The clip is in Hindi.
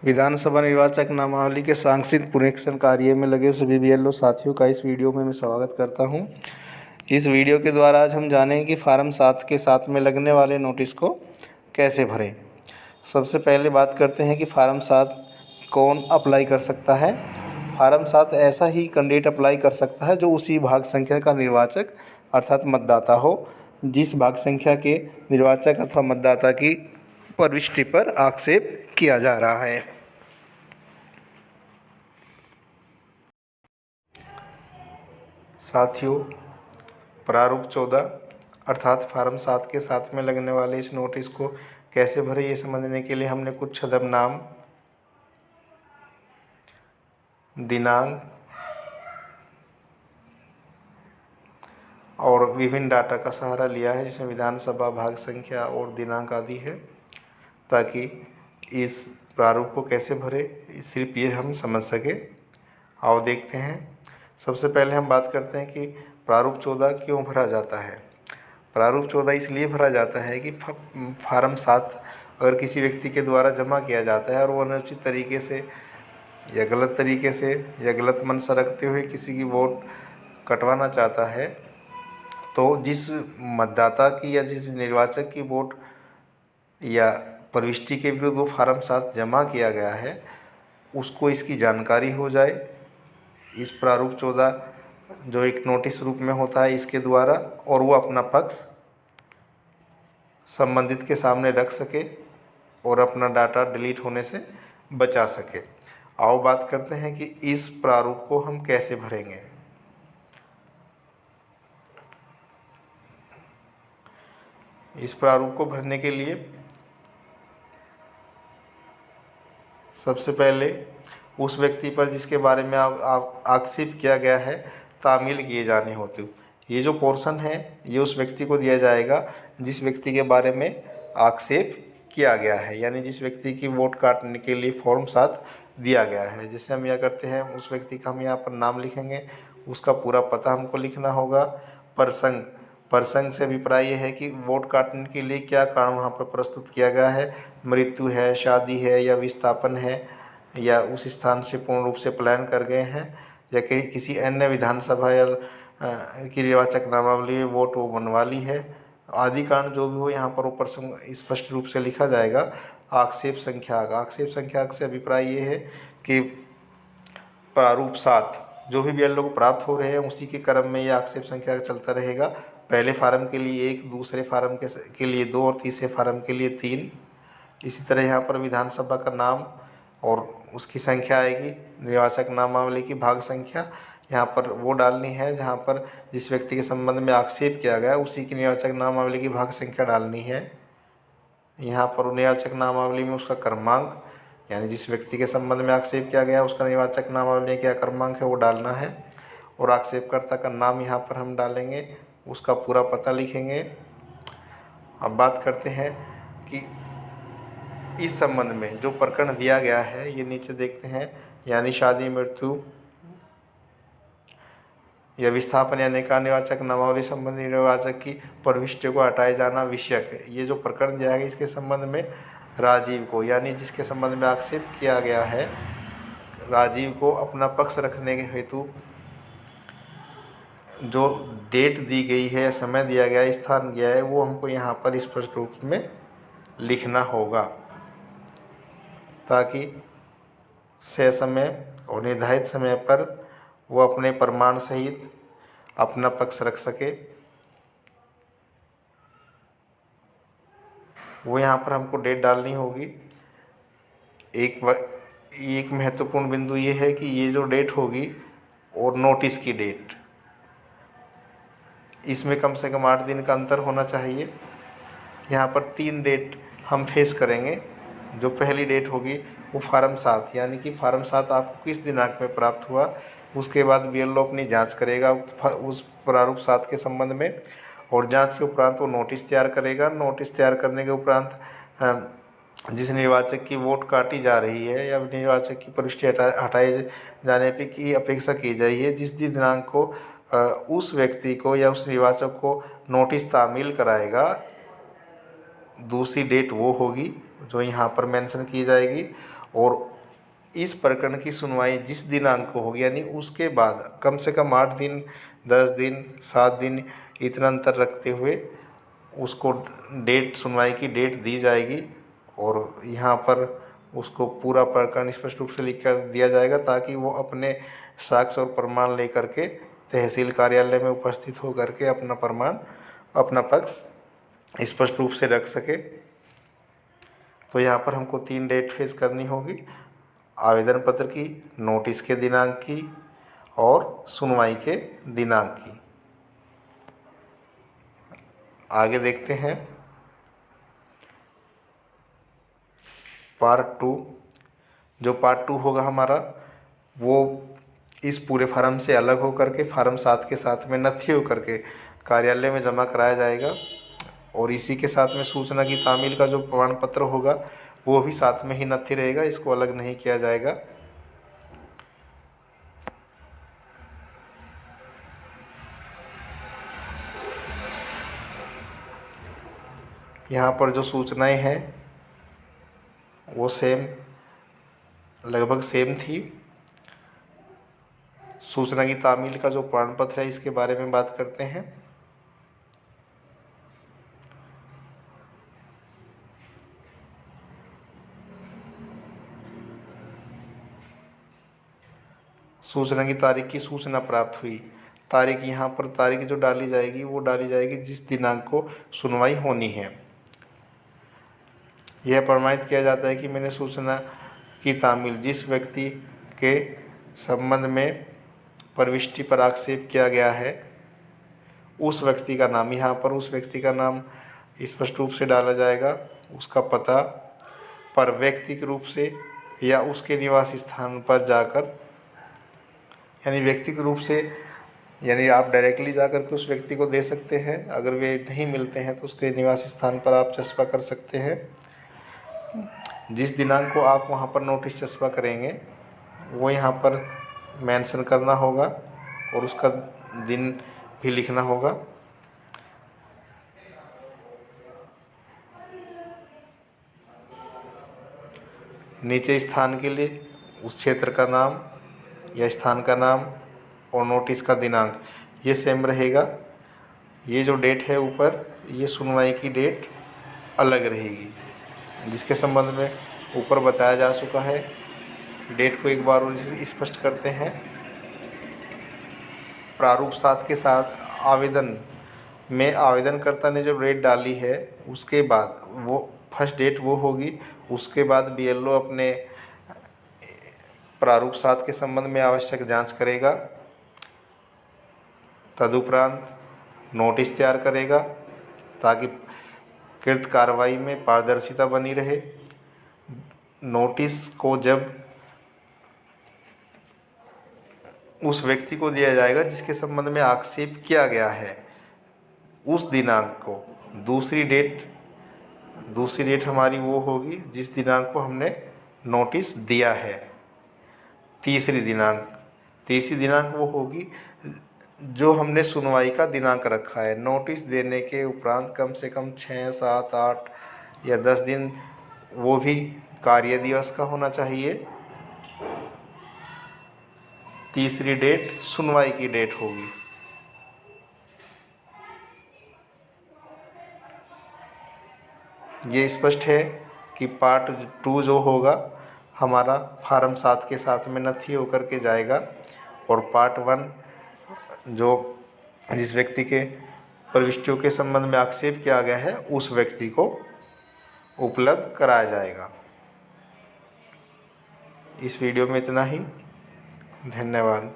विधानसभा निर्वाचक नामावली के सांक्षिक पुनरीक्षण कार्य में लगे सभी बीएलओ साथियों का इस वीडियो में मैं स्वागत करता हूं। इस वीडियो के द्वारा आज हम जानेंगे कि फार्म 7 के साथ में लगने वाले नोटिस को कैसे भरें। सबसे पहले बात करते हैं कि फार्म 7 कौन अप्लाई कर सकता है। फार्म 7 ऐसा ही कैंडिडेट अप्लाई कर सकता है जो उसी भाग संख्या का निर्वाचक अर्थात मतदाता हो जिस भाग संख्या के निर्वाचक अथवा मतदाता की प्रविष्टि पर आक्षेप किया जा रहा है। साथियों, प्रारूप 14 अर्थात फार्म 7 के साथ में लगने वाले इस नोटिस को कैसे भरें, ये समझने के लिए हमने कुछ छद्मनाम, दिनांक और विभिन्न डाटा का सहारा लिया है, जिसमें विधानसभा भाग संख्या और दिनांक आदि है, ताकि इस प्रारूप को कैसे भरें सिर्फ ये हम समझ सके। आओ देखते हैं। सबसे पहले हम बात करते हैं कि प्रारूप 14 क्यों भरा जाता है। प्रारूप 14 इसलिए भरा जाता है कि फार्म 7 अगर किसी व्यक्ति के द्वारा जमा किया जाता है और वो अनुचित तरीके से या गलत तरीके से या गलत मंशा रखते हुए किसी की वोट कटवाना चाहता है, तो जिस मतदाता की या जिस निर्वाचक की वोट या प्रविष्टि के विरुद्ध वो फार्म 7 जमा किया गया है, उसको इसकी जानकारी हो जाए। इस प्रारूप 14 जो एक नोटिस रूप में होता है इसके द्वारा, और वो अपना पक्ष संबंधित के सामने रख सके और अपना डाटा डिलीट होने से बचा सके। आओ बात करते हैं कि इस प्रारूप को हम कैसे भरेंगे। इस प्रारूप को भरने के लिए सबसे पहले उस व्यक्ति पर जिसके बारे में आक्षेप किया गया है तामील किए जाने होते। ये जो पोर्शन है ये उस व्यक्ति को दिया जाएगा जिस व्यक्ति के बारे में आक्षेप किया गया है, यानी जिस व्यक्ति की वोट काटने के लिए फॉर्म 7 दिया गया है। जैसे हम यह करते हैं, उस व्यक्ति का हम यहाँ पर नाम लिखेंगे, उसका पूरा पता हमको लिखना होगा। प्रसंग से अभिप्राय ये है कि वोट काटने के लिए क्या कारण वहाँ पर प्रस्तुत किया गया है, मृत्यु है, शादी है या विस्थापन है, या उस स्थान से पूर्ण रूप से पलायन कर गए हैं, या किसी अन्य विधानसभा या की निर्वाचक नामावली में वोट वो बनवा ली है आदि कारण जो भी हो, यहाँ पर वो प्रसंग स्पष्ट रूप से लिखा जाएगा। आक्षेप संख्या से अभिप्राय ये है कि प्रारूप 7 जो भी बीएलओ को प्राप्त हो रहे हैं उसी के क्रम में ये आक्षेप संख्या चलता रहेगा। पहले फार्म के लिए 1, दूसरे फार्म के लिए 2 और तीसरे फार्म के लिए 3। इसी तरह यहाँ पर विधानसभा का नाम और उसकी संख्या आएगी, निर्वाचक नामावली की भाग संख्या यहाँ पर वो डालनी है जहाँ पर जिस व्यक्ति के संबंध में आक्षेप किया गया उसी की निर्वाचक नामावली की भाग संख्या डालनी है। यहाँ पर निर्वाचक नामावली में उसका क्रमांक, यानी जिस व्यक्ति के संबंध में आक्षेप किया गया उसका निर्वाचक नामावली क्या क्रमांक है वो डालना है, और आक्षेपकर्ता का नाम यहाँ पर हम डालेंगे, उसका पूरा पता लिखेंगे। अब बात करते हैं कि इस संबंध में जो प्रकरण दिया गया है ये नीचे देखते हैं, यानी शादी, मृत्यु या विस्थापन या निकाह निर्वाचक नामावली संबंधी निर्वाचक की प्रविष्टि को हटाए जाना विषयक है। ये जो प्रकरण दिया गया इसके संबंध में राजीव को, यानी जिसके संबंध में आक्षेप किया गया है, राजीव को अपना पक्ष रखने के हेतु जो डेट दी गई है, समय दिया गया है, स्थान दिया है, वो हमको यहाँ पर स्पष्ट रूप में लिखना होगा, ताकि समय और निर्धारित समय पर वो अपने प्रमाण सहित अपना पक्ष रख सके। वो यहाँ पर हमको डेट डालनी होगी। एक महत्वपूर्ण बिंदु ये है कि ये जो डेट होगी और नोटिस की डेट, इसमें कम से कम 8 दिन का अंतर होना चाहिए। यहाँ पर 3 डेट हम फेस करेंगे। जो पहली डेट होगी वो फार्म 7, यानी कि फार्म 7 आपको किस दिनांक में प्राप्त हुआ, उसके बाद बीएलओ अपनी जांच करेगा उस प्रारूप 7 के संबंध में, और जांच के उपरांत वो नोटिस तैयार करेगा। नोटिस तैयार करने के उपरांत जिस निर्वाचक की वोट काटी जा रही है या निर्वाचक की प्रविष्टि हटाए जाने पे की अपेक्षा की जाइए, जिस दिनांक को उस व्यक्ति को या उस निर्वाचक को नोटिस तामील कराएगा, दूसरी डेट वो होगी जो यहाँ पर मेंशन की जाएगी। और इस प्रकरण की सुनवाई जिस दिनांक को होगी, यानी उसके बाद कम से कम 8 दिन, 10 दिन, 7 दिन इतना अंतर रखते हुए उसको सुनवाई की डेट दी जाएगी। और यहाँ पर उसको पूरा प्रकरण स्पष्ट रूप से लिख कर दिया जाएगा, ताकि वो अपने साक्ष्य और प्रमाण लेकर के तहसील कार्यालय में उपस्थित होकर के अपना पक्ष स्पष्ट रूप से रख सके। तो यहाँ पर हमको 3 डेट फेस करनी होगी: आवेदन पत्र की, नोटिस के दिनांक की और सुनवाई के दिनांक की। आगे देखते हैं पार्ट 2। जो पार्ट 2 होगा हमारा, वो इस पूरे फार्म से अलग होकर के फार्म 7 के साथ में नथी होकर के कार्यालय में जमा कराया जाएगा। और इसी के साथ में सूचना की तामील का जो प्रमाण पत्र होगा वो भी साथ में ही नथी रहेगा, इसको अलग नहीं किया जाएगा। यहाँ पर जो सूचनाएं हैं वो लगभग सेम थी। सूचना की तामील का जो प्रमाण पत्र है इसके बारे में बात करते हैं। सूचना की तारीख की सूचना प्राप्त हुई। तारीख, यहाँ पर तारीख जो डाली जाएगी वो डाली जाएगी जिस दिनांक को सुनवाई होनी है। यह प्रमाणित किया जाता है कि मैंने सूचना की तामील जिस व्यक्ति के संबंध में प्रविष्टि पर आक्षेप किया गया है उस व्यक्ति का नाम, यहाँ पर उस व्यक्ति का नाम स्पष्ट रूप से डाला जाएगा, उसका पता पर व्यक्तिगत रूप से या उसके निवास स्थान पर जाकर, यानी व्यक्तिगत रूप से, यानी आप डायरेक्टली जाकर के उस व्यक्ति को दे सकते हैं। अगर वे नहीं मिलते हैं तो उसके निवास स्थान पर आप चस्पा कर सकते हैं। जिस दिनांक को आप वहाँ पर नोटिस चस्पा करेंगे वो यहाँ पर मेंशन करना होगा और उसका दिन भी लिखना होगा। नीचे स्थान के लिए उस क्षेत्र का नाम या स्थान का नाम और नोटिस का दिनांक ये सेम रहेगा। ये जो डेट है ऊपर, ये सुनवाई की डेट अलग रहेगी, जिसके संबंध में ऊपर बताया जा चुका है। डेट को एक बार और स्पष्ट करते हैं। प्रारूप 7 के साथ आवेदन में आवेदनकर्ता ने जो डेट डाली है उसके बाद वो फर्स्ट डेट वो होगी। उसके बाद BLO अपने प्रारूप 7 के संबंध में आवश्यक जांच करेगा। तदुपरांत नोटिस तैयार करेगा ताकि कृत कार्रवाई में पारदर्शिता बनी रहे। नोटिस को जब उस व्यक्ति को दिया जाएगा जिसके संबंध में आक्षेप किया गया है, उस दिनांक को दूसरी डेट हमारी वो होगी जिस दिनांक को हमने नोटिस दिया है। तीसरी दिनांक वो होगी जो हमने सुनवाई का दिनांक रखा है। नोटिस देने के उपरांत कम से कम 6, 7, 8 या 10 दिन वो भी कार्य दिवस का होना चाहिए। तीसरी डेट सुनवाई की डेट होगी। ये स्पष्ट है कि पार्ट 2 जो होगा हमारा फार्म 7 के साथ में नथी होकर के जाएगा और पार्ट 1 जो जिस व्यक्ति के प्रविष्टियों के संबंध में आक्षेप किया गया है उस व्यक्ति को उपलब्ध कराया जाएगा। इस वीडियो में इतना ही। धन्यवाद।